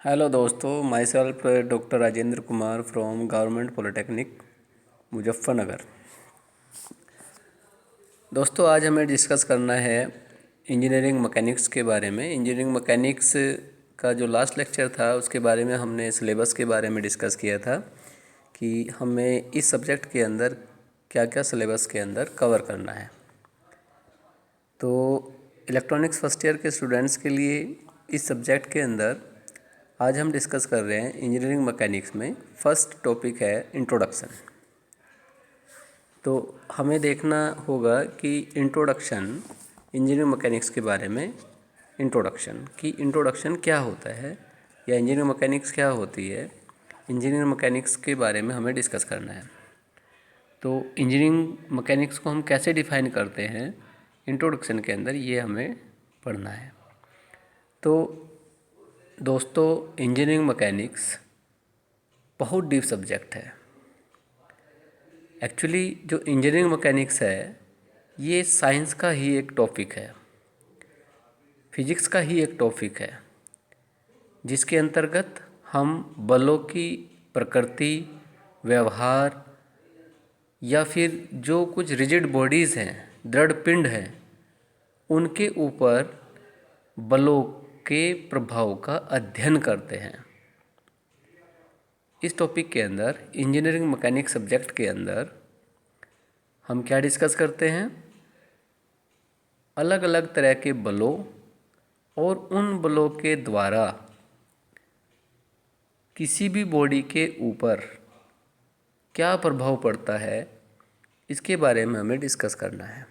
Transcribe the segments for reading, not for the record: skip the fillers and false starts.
Hello दोस्तों, my self doctor Rajendra Kumar from government polytechnic Muzaffarnagar. दोस्तों, आज हमें डिस्कस करना है इंजीनियरिंग मैकेनिक्स के बारे में। इंजीनियरिंग मैकेनिक्स का जो लास्ट लेक्चर था उसके बारे में हमने सिलेबस के बारे में डिस्कस किया था कि हमें इस सब्जेक्ट के अंदर क्या क्या सिलेबस के अंदर कवर करना है। तो इलेक्ट्रॉनिक्स फर्स्ट ईयर के स्टूडेंट्स के लिए इस सब्जेक्ट के अंदर आज हम डिस्कस कर रहे हैं इंजीनियरिंग मैकेनिक्स में फर्स्ट टॉपिक है इंट्रोडक्शन। तो हमें देखना होगा कि इंट्रोडक्शन इंजीनियरिंग मैकेनिक्स के बारे में इंट्रोडक्शन क्या होता है या इंजीनियरिंग मैकेनिक्स क्या होती है, इंजीनियरिंग मैकेनिक्स के बारे में हमें डिस्कस करना है। तो इंजीनियरिंग मैकेनिक्स को हम कैसे डिफ़ाइन करते हैं इंट्रोडक्शन के अंदर, ये हमें पढ़ना है। तो दोस्तों, इंजीनियरिंग मैकेनिक्स बहुत डीप सब्जेक्ट है। एक्चुअली जो इंजीनियरिंग मैकेनिक्स है ये साइंस का ही एक टॉपिक है, फिजिक्स का ही एक टॉपिक है, जिसके अंतर्गत हम बलों की प्रकृति, व्यवहार या फिर जो कुछ रिजिड बॉडीज़ हैं, दृढ़ पिंड हैं, उनके ऊपर बलों के प्रभाव का अध्ययन करते हैं। इस टॉपिक के अंदर इंजीनियरिंग मैकेनिक्स सब्जेक्ट के अंदर हम क्या डिस्कस करते हैं, अलग अलग तरह के बलों और उन बलों के द्वारा किसी भी बॉडी के ऊपर क्या प्रभाव पड़ता है, इसके बारे में हमें डिस्कस करना है।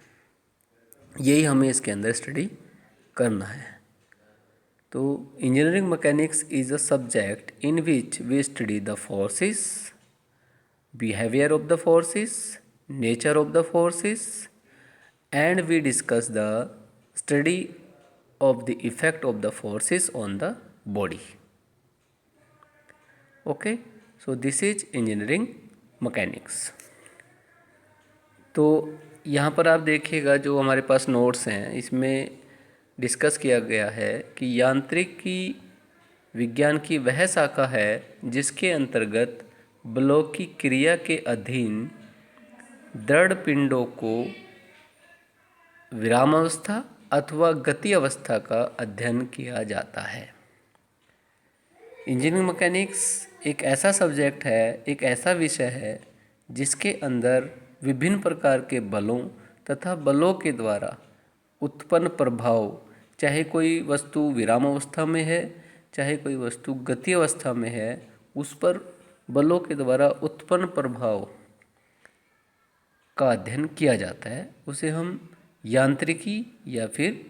यही हमें इसके अंदर स्टडी करना है। तो engineering mechanics is a subject in which we study the forces, behavior of the forces, nature of the forces, and we discuss the study of the effect of the forces on the body. Okay, so this is engineering mechanics. तो यहाँ पर आप देखिएगा जो हमारे पास notes हैं, इसमें discuss किया गया है कि यांत्रिकी विज्ञान की वह शाखा है जिसके अंतर्गत बलों की क्रिया के अधीन दृढ़ पिंडों को विरामावस्था अथवा गति अवस्था का अध्ययन किया जाता है। इंजीनियरिंग मैकेनिक्स एक ऐसा सब्जेक्ट है, एक ऐसा विषय है जिसके अंदर विभिन्न प्रकार के बलों तथा बलों के द्वारा उत्पन्न प्रभाव, चाहे कोई वस्तु विराम अवस्था में है, चाहे कोई वस्तु गति अवस्था में है, उस पर बलों के द्वारा उत्पन्न प्रभाव का अध्ययन किया जाता है। उसे हम यांत्रिकी या फिर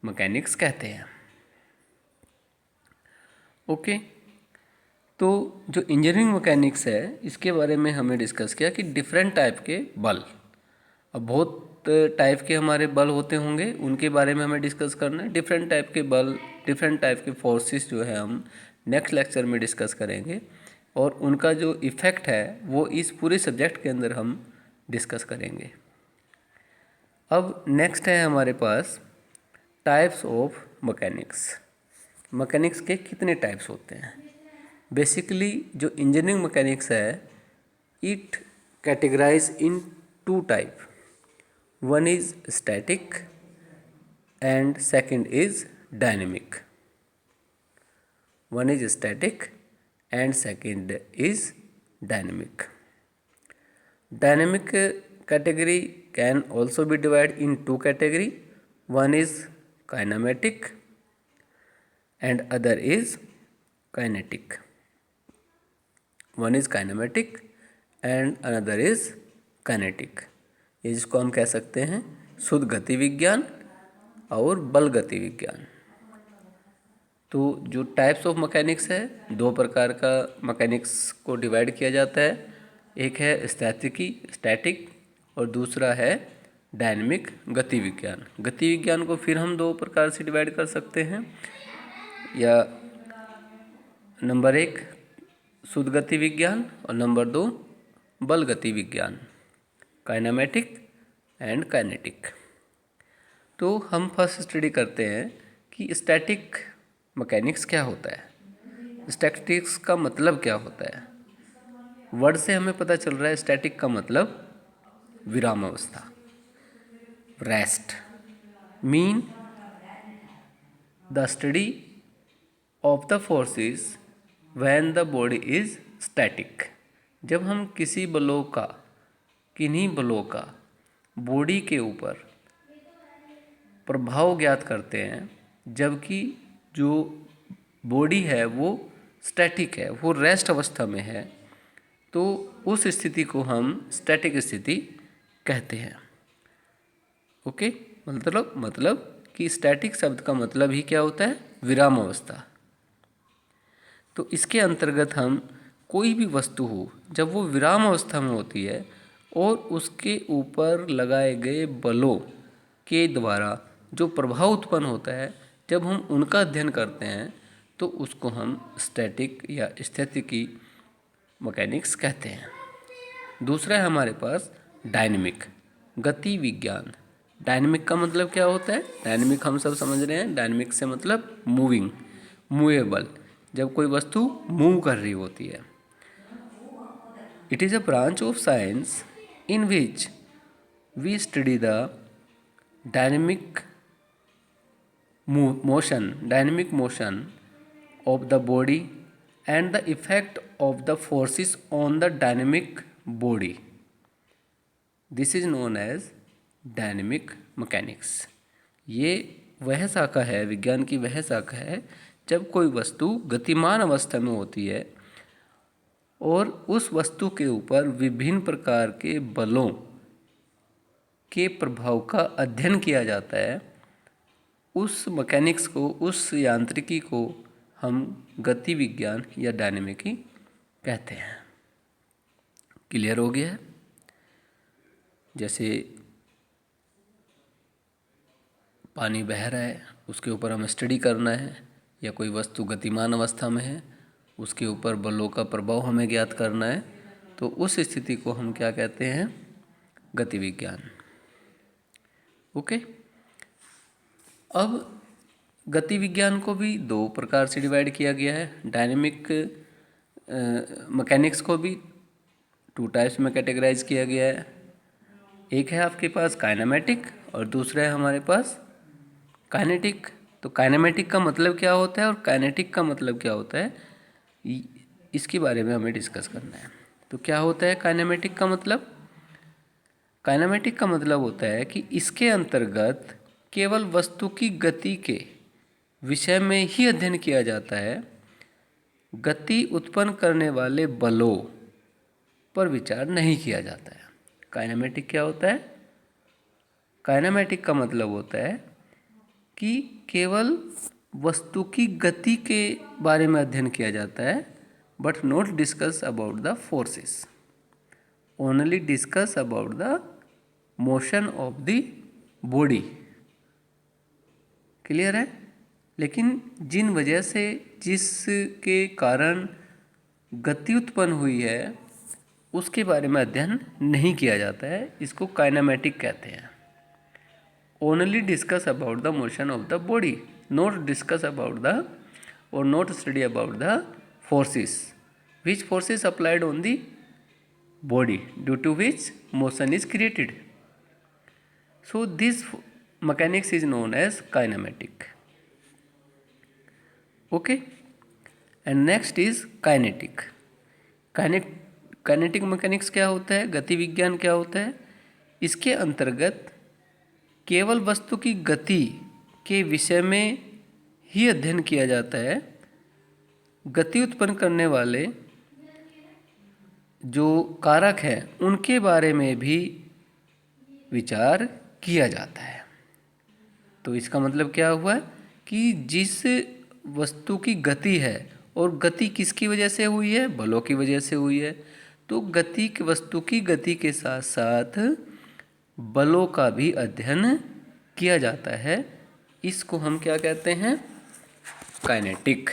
मैकेनिक्स कहते हैं। ओके, तो जो इंजीनियरिंग मैकेनिक्स है इसके बारे में हमें डिस्कस किया कि डिफरेंट टाइप के बल, अब बहुत टाइप के हमारे बल होते होंगे, उनके बारे में हमें डिस्कस करना है। डिफरेंट टाइप के बल, डिफरेंट टाइप के फोर्सेस जो है हम नेक्स्ट लेक्चर में डिस्कस करेंगे और उनका जो इफ़ेक्ट है वो इस पूरे सब्जेक्ट के अंदर हम डिस्कस करेंगे। अब नेक्स्ट है हमारे पास टाइप्स ऑफ मैकेनिक्स। मैकेनिक्स के कितने टाइप्स होते हैं? बेसिकली जो इंजीनियरिंग मैकेनिक्स है it categorise in two type. One is static and second is dynamic. One is static and second is dynamic. Dynamic category can also be divided in two category. One is kinematic and other is kinetic. One is kinematic and another is kinetic. ये जिसको हम कह सकते हैं शुद्ध गति विज्ञान और बल गति विज्ञान। तो जो टाइप्स ऑफ मैकेनिक्स है, दो प्रकार का मैकेनिक्स को डिवाइड किया जाता है। एक है स्टैटिक और दूसरा है डायनेमिक गति विज्ञान। गति विज्ञान को फिर हम दो प्रकार से डिवाइड कर सकते हैं, या नंबर एक शुद्ध गति विज्ञान और नंबर दो बल गति विज्ञान, काइनेमेटिक एंड काइनेटिक। तो हम फर्स्ट स्टडी करते हैं कि स्टैटिक मैकेनिक्स क्या होता है। स्टैटिक्स का मतलब क्या होता है? वर्ड से हमें पता चल रहा है स्टैटिक का मतलब विराम अवस्था, rest, mean the study of the forces when the body is static. जब हम किन्हीं बलों का बॉडी के ऊपर प्रभाव ज्ञात करते हैं, जबकि जो बॉडी है वो स्टैटिक है, वो रेस्ट अवस्था में है, तो उस स्थिति को हम स्टैटिक स्थिति कहते हैं। ओके, मतलब कि स्टैटिक शब्द का मतलब ही क्या होता है? विराम अवस्था। तो इसके अंतर्गत हम कोई भी वस्तु हो, जब वो विराम अवस्था में होती है और उसके ऊपर लगाए गए बलों के द्वारा जो प्रभाव उत्पन्न होता है, जब हम उनका अध्ययन करते हैं तो उसको हम स्टैटिक या स्थितिकी मैकेनिक्स कहते हैं। दूसरा है हमारे पास डायनेमिक, गति विज्ञान। डायनेमिक का मतलब क्या होता है? डायनेमिक हम सब समझ रहे हैं, डायनेमिक से मतलब मूविंग, मूवेबल, जब कोई वस्तु मूव कर रही होती है। It is a branch of science in which we study the dynamic motion of the body and the effect of the forces on the dynamic body. This is known as dynamic mechanics. ये वह शाखा है, विज्ञान की वह शाखा है, जब कोई वस्तु गतिमान अवस्था में होती है और उस वस्तु के ऊपर विभिन्न प्रकार के बलों के प्रभाव का अध्ययन किया जाता है। उस मैकेनिक्स को, उस यांत्रिकी को हम गति विज्ञान या डायनेमिकी कहते हैं। क्लियर हो गया है? जैसे पानी बह रहा है, उसके ऊपर हमें स्टडी करना है, या कोई वस्तु गतिमान अवस्था में है, उसके ऊपर बलों का प्रभाव हमें ज्ञात करना है, तो उस स्थिति को हम क्या कहते हैं? गति विज्ञान। ओके, अब गति विज्ञान को भी दो प्रकार से डिवाइड किया गया है। डायनेमिक मैकेनिक्स को भी 2 टाइप्स में कैटेगराइज किया गया है। एक है आपके पास काइनेमेटिक और दूसरा है हमारे पास काइनेटिक। तो काइनेमेटिक का मतलब क्या होता है और काइनेटिक का मतलब क्या होता है, इसके बारे में हमें डिस्कस करना है। तो क्या होता है काइनेमेटिक का मतलब? काइनेमेटिक का मतलब होता है कि इसके अंतर्गत केवल वस्तु की गति के विषय में ही अध्ययन किया जाता है, गति उत्पन्न करने वाले बलों पर विचार नहीं किया जाता है। काइनेमेटिक क्या होता है? काइनेमेटिक का मतलब होता है कि केवल वस्तु की गति के बारे में अध्ययन किया जाता है, but not discuss about the forces, only discuss about the motion of the body. Clear है? लेकिन जिन वजह से, जिसके कारण गति उत्पन्न हुई है, उसके बारे में अध्ययन नहीं किया जाता है, इसको काइनेमेटिक कहते हैं। Only discuss about the motion of the body, not discuss about the और not study about the forces, which forces applied on the body due to which motion is created. So this mechanics is known as kinematic. Okay, and next is kinetic. Kinetic mechanics क्या होता है? गति विज्ञान क्या होता है? इसके अंतर्गत केवल वस्तु की गति के विषय में ही अध्ययन किया जाता है, गति उत्पन्न करने वाले जो कारक हैं उनके बारे में भी विचार किया जाता है। तो इसका मतलब क्या हुआ कि जिस वस्तु की गति है, और गति किसकी वजह से हुई है? बलों की वजह से हुई है। तो गति की, वस्तु की गति के साथ साथ बलों का भी अध्ययन किया जाता है। इसको हम क्या कहते हैं? काइनेटिक।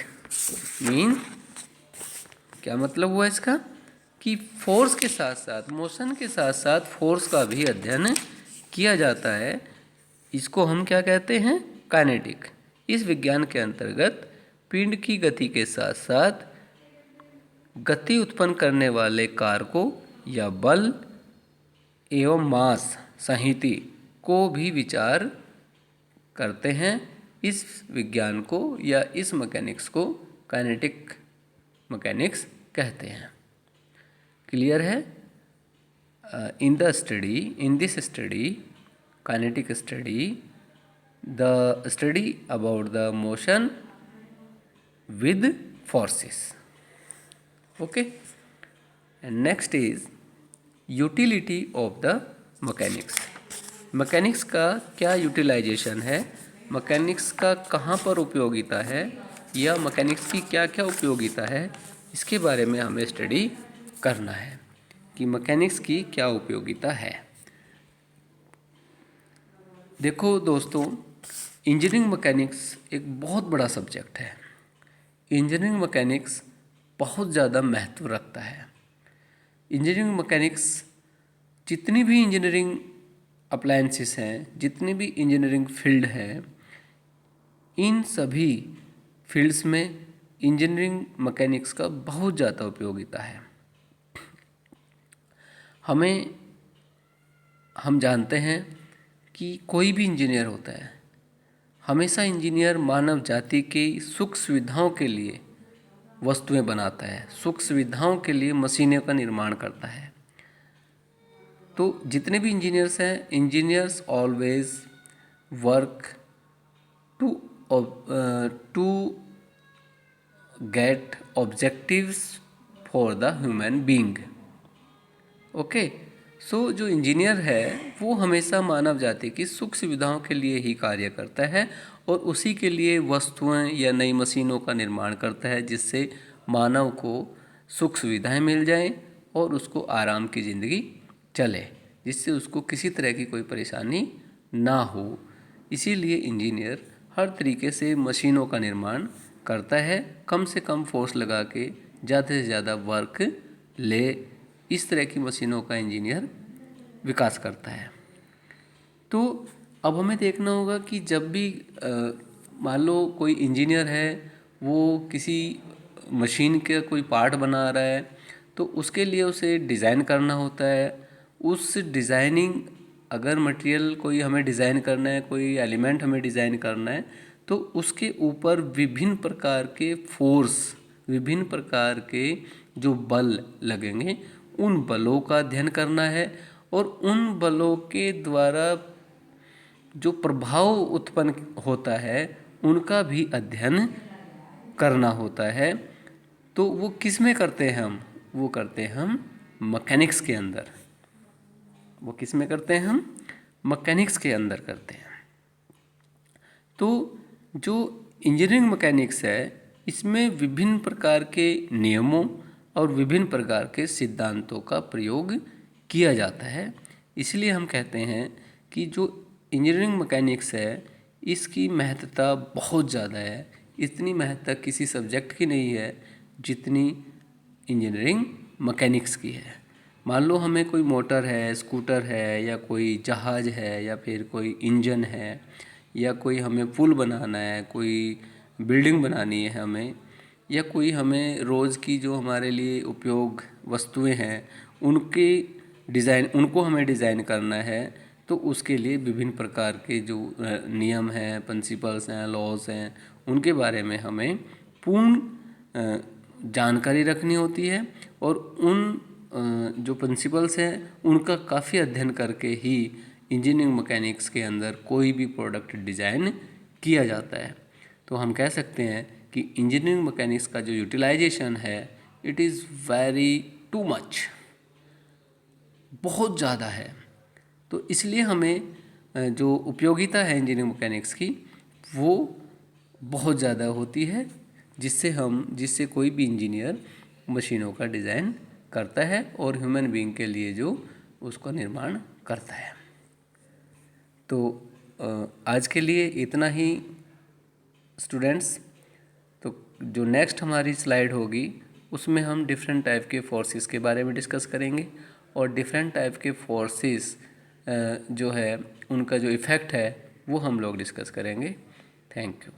मीन क्या मतलब हुआ इसका? कि फोर्स के साथ साथ, मोशन के साथ साथ फोर्स का भी अध्ययन किया जाता है। इसको हम क्या कहते हैं? काइनेटिक। इस विज्ञान के अंतर्गत पिंड की गति के साथ साथ गति उत्पन्न करने वाले कारकों या बल एवं मास संहिता को भी विचार करते हैं। इस विज्ञान को या इस मैकेनिक्स को काइनेटिक मैकेनिक्स कहते हैं। क्लियर है? In this study kinetic study the study about the motion with forces. Okay, and next is utility of the mechanics. Mechanics का क्या यूटिलाइजेशन है, मैकेनिक्स का कहाँ पर उपयोगिता है या मैकेनिक्स की क्या क्या उपयोगिता है, इसके बारे में हमें स्टडी करना है कि मैकेनिक्स की क्या उपयोगिता है। देखो दोस्तों, इंजीनियरिंग मैकेनिक्स एक बहुत बड़ा सब्जेक्ट है। इंजीनियरिंग मैकेनिक्स बहुत ज़्यादा महत्व रखता है। इंजीनियरिंग मैकेनिक्स जितनी भी इंजीनियरिंग अप्लायंसेस हैं, जितनी भी इंजीनियरिंग फील्ड है, इन सभी फील्ड्स में इंजीनियरिंग मैकेनिक्स का बहुत ज़्यादा उपयोगिता है। हम जानते हैं कि कोई भी इंजीनियर होता है, हमेशा इंजीनियर मानव जाति की सुख सुविधाओं के लिए वस्तुएं बनाता है, सुख सुविधाओं के लिए मशीनों का निर्माण करता है। तो जितने भी इंजीनियर्स हैं, engineers always work to get objectives for the human being. Okay, so जो इंजीनियर है वो हमेशा मानव जाति की सुख सुविधाओं के लिए ही कार्य करता है और उसी के लिए वस्तुएं या नई मशीनों का निर्माण करता है, जिससे मानव को सुख सुविधाएं मिल जाएं और उसको आराम की ज़िंदगी चले, जिससे उसको किसी तरह की कोई परेशानी ना हो। इसीलिए इंजीनियर हर तरीके से मशीनों का निर्माण करता है, कम से कम फोर्स लगा के ज़्यादा से ज़्यादा वर्क ले, इस तरह की मशीनों का इंजीनियर विकास करता है। तो अब हमें देखना होगा कि जब भी मान लो कोई इंजीनियर है, वो किसी मशीन के कोई पार्ट बना रहा है, तो उसके लिए उसे डिज़ाइन करना होता है। उस डिज़ाइनिंग, अगर मटेरियल कोई हमें डिज़ाइन करना है, कोई एलिमेंट हमें डिज़ाइन करना है, तो उसके ऊपर विभिन्न प्रकार के फोर्स, विभिन्न प्रकार के जो बल लगेंगे, उन बलों का अध्ययन करना है और उन बलों के द्वारा जो प्रभाव उत्पन्न होता है उनका भी अध्ययन करना होता है। तो वो किस में करते हैं वो करते हैं हम मैकेनिक्स के अंदर। वो किस में करते हैं हम? मैकेनिक्स के अंदर करते हैं। तो जो इंजीनियरिंग मैकेनिक्स है, इसमें विभिन्न प्रकार के नियमों और विभिन्न प्रकार के सिद्धांतों का प्रयोग किया जाता है। इसलिए हम कहते हैं कि जो इंजीनियरिंग मैकेनिक्स है, इसकी महत्ता बहुत ज़्यादा है। इतनी महत्ता किसी सब्जेक्ट की नहीं है जितनी इंजीनियरिंग मैकेनिक्स की है। मान लो हमें कोई मोटर है, स्कूटर है, या कोई जहाज़ है, या फिर कोई इंजन है, या कोई हमें पुल बनाना है, कोई बिल्डिंग बनानी है हमें, या कोई हमें रोज़ की जो हमारे लिए उपयोग वस्तुएं हैं उनको हमें डिज़ाइन करना है, तो उसके लिए विभिन्न प्रकार के जो नियम हैं, प्रिंसिपल्स हैं, लॉज हैं, उनके बारे में हमें पूर्ण जानकारी रखनी होती है और उन जो प्रिंसिपल्स हैं उनका काफ़ी अध्ययन करके ही इंजीनियरिंग मैकेनिक्स के अंदर कोई भी प्रोडक्ट डिज़ाइन किया जाता है। तो हम कह सकते हैं कि इंजीनियरिंग मैकेनिक्स का जो यूटिलाइजेशन है, it is very too much, बहुत ज़्यादा है। तो इसलिए हमें जो उपयोगिता है इंजीनियरिंग मैकेनिक्स की, वो बहुत ज़्यादा होती है, जिससे कोई भी इंजीनियर मशीनों का डिज़ाइन करता है और ह्यूमन बीइंग के लिए जो उसका निर्माण करता है। तो आज के लिए इतना ही स्टूडेंट्स। तो जो नेक्स्ट हमारी स्लाइड होगी उसमें हम डिफरेंट टाइप के फोर्सेस के बारे में डिस्कस करेंगे और डिफरेंट टाइप के फोर्सेस जो है उनका जो इफ़ेक्ट है वो हम लोग डिस्कस करेंगे। Thank you.